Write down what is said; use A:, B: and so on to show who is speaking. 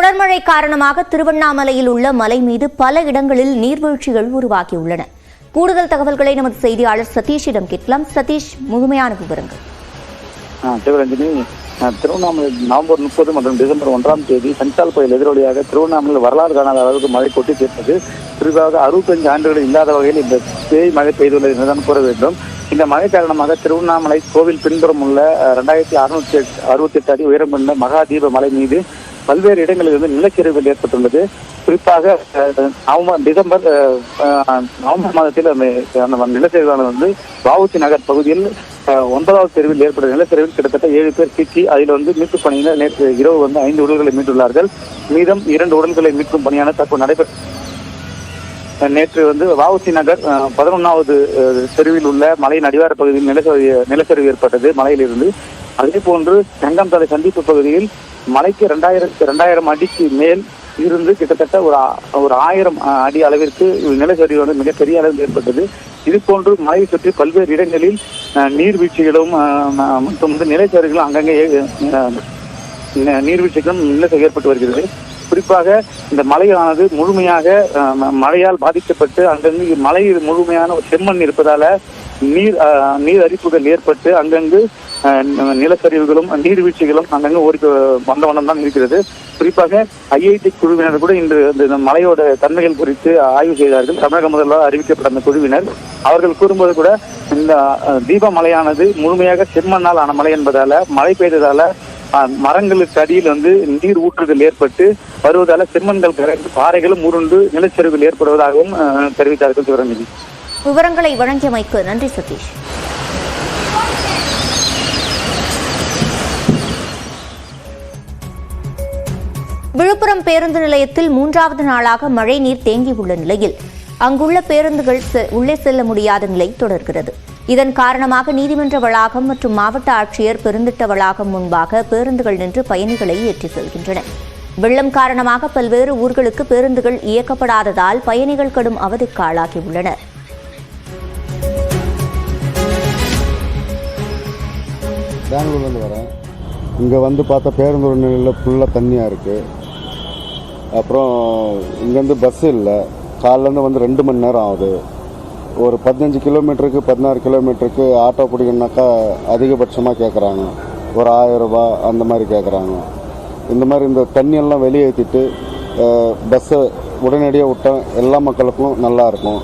A: தொடர் மழை காரணமாக திருவண்ணாமலையில் உள்ள மலை மீது பல இடங்களில் நீர்வீழ்ச்சிகள் உருவாகியுள்ளன. கூடுதல் தகவல்களை நமது செய்தியாளர் சதீஷிடம் கேட்கலாம். சதீஷ், முழுமையான விவரங்கள்.
B: திருவண்ணாமலை நவம்பர் 30 மற்றும் டிசம்பர் 1ஆம் தேதி சஞ்சால் புயல் எதிரொலியாக திருவண்ணாமலையில் வரலாறு காணாத அளவுக்கு மழை கொட்டி தீர்த்தது. குறிப்பாக 65 ஆண்டுகள் இல்லாத வகையில் இந்த பேய் மழை பெய்துள்ளது என்றுதான் கூற வேண்டும். இந்த மழை காரணமாக திருவண்ணாமலை கோவில் பின்புறம் உள்ள 2668 அடி உயரம் கொண்ட மகாதீப மலை மீது பல்வேறு இடங்களில் இருந்து நிலச்சரிவுகள் ஏற்பட்டுள்ளது. குறிப்பாக நவம்பர் மாதத்தில் அந்த நிலச்சரிவானது வஉசி நகர் பகுதியில் 9வது தெருவில் ஏற்பட்ட நிலச்சரிவில் கிட்டத்தட்ட 7 பேர் சிக்கி அதில் மீட்புப் பணியினர் நேற்று இரவு 5 உடல்களை மீட்டுள்ளார்கள். மீதம் 2 உடல்களை மீட்கும் பணியான தற்போது நடைபெற்ற நேற்று வஉசி நகர் 11வது தெருவில் உள்ள மலையின் அடிவார பகுதியில் நிலச்சரிவு ஏற்பட்டது. மலையிலிருந்து அதே போன்று தங்கம் தலை சந்திப்பு பகுதியில் மலைக்கு 2000 அடிக்கு மேல் இருந்து கிட்டத்தட்ட ஒரு 1000 அடி அளவிற்கு நிலச்சரிவு மிகப்பெரிய அளவில் ஏற்பட்டது. இது போன்று மலையை சுற்றி பல்வேறு இடங்களில் நீர்வீழ்ச்சிகளும் மற்றும் நிலச்சரிவுகளும் அங்கங்கே நீர்வீழ்ச்சிகளும் நிலச்சரிவு ஏற்பட்டு வருகிறது. குறிப்பாக இந்த மலையானது முழுமையாக மழையால் பாதிக்கப்பட்டு அங்கங்கு மலையில் முழுமையான ஒரு செம்மண் இருப்பதால நீர் அரிப்புகள் ஏற்பட்டு அங்கங்கு நிலச்சரிவுகளும் நீர்வீழ்ச்சிகளும் அங்கங்கு ஓடி வந்த வண்ணம் தான் இருக்கிறது. குறிப்பாக ஐஐடி குழுவினர் கூட இன்று இந்த மலையோட தன்மைகள் குறித்து ஆய்வு செய்தார்கள். தமிழக முதல்வர் அறிவிக்கப்பட்ட அந்த குழுவினர் அவர்கள் கூறும்போது கூட இந்த தீப மலையானது முழுமையாக செம்மண்ணால் ஆன மலை என்பதால மழை பெய்ததால மரங்களுக்கு அடியில் நீர் ஊற்றுதல் ஏற்பட்டு வருவதால செம்மண்கள் கரைந்து பாறைகளும் உருண்டு நிலச்சரிவுகள் ஏற்படுவதாகவும் தெரிவித்தார்கள். சிவரஞ்சனி,
A: விவரங்களை வழங்கியமைக்கு நன்றி சதீஷ். விழுப்புரம் பேருந்து நிலையத்தில் 3வது நாளாக மழை நீர் தேங்கியுள்ள நிலையில் அங்குள்ள பேருந்துகள் உள்ளே செல்ல முடியாத நிலை தொடர்கிறது. இதன் காரணமாக நீதிமன்ற வளாகம் மற்றும் மாவட்ட ஆட்சியர் பெருந்திட்ட வளாகம் முன்பாக பேருந்துகள் நின்று பயணிகளை ஏற்றி செல்கின்றன. வெள்ளம் காரணமாக பல்வேறு ஊர்களுக்கு பேருந்துகள் இயக்கப்படாததால் பயணிகள் கடும் அவதிக்கு ஆளாகியுள்ளனர்.
C: பெங்களூர்லேருந்து வரேன். இங்கே பார்த்தா பேருந்து நிலையில் ஃபுல்லாக தண்ணியாக இருக்குது. அப்புறம் இங்கேருந்து பஸ்ஸு இல்லை. காலிலேருந்து 2 மணி நேரம் ஆகுது. ஒரு 15 கிலோமீட்டருக்கு 16 கிலோமீட்டருக்கு ஆட்டோ பிடிக்கணுனாக்கா அதிகபட்சமாக கேட்குறாங்க. ஒரு 1000 ரூபா அந்த மாதிரி கேட்குறாங்க. இந்த மாதிரி இந்த தண்ணியெல்லாம் வெளியேற்றிட்டு பஸ்ஸை உடனடியாக விட்டால் எல்லா மக்களுக்கும் நல்லாயிருக்கும்.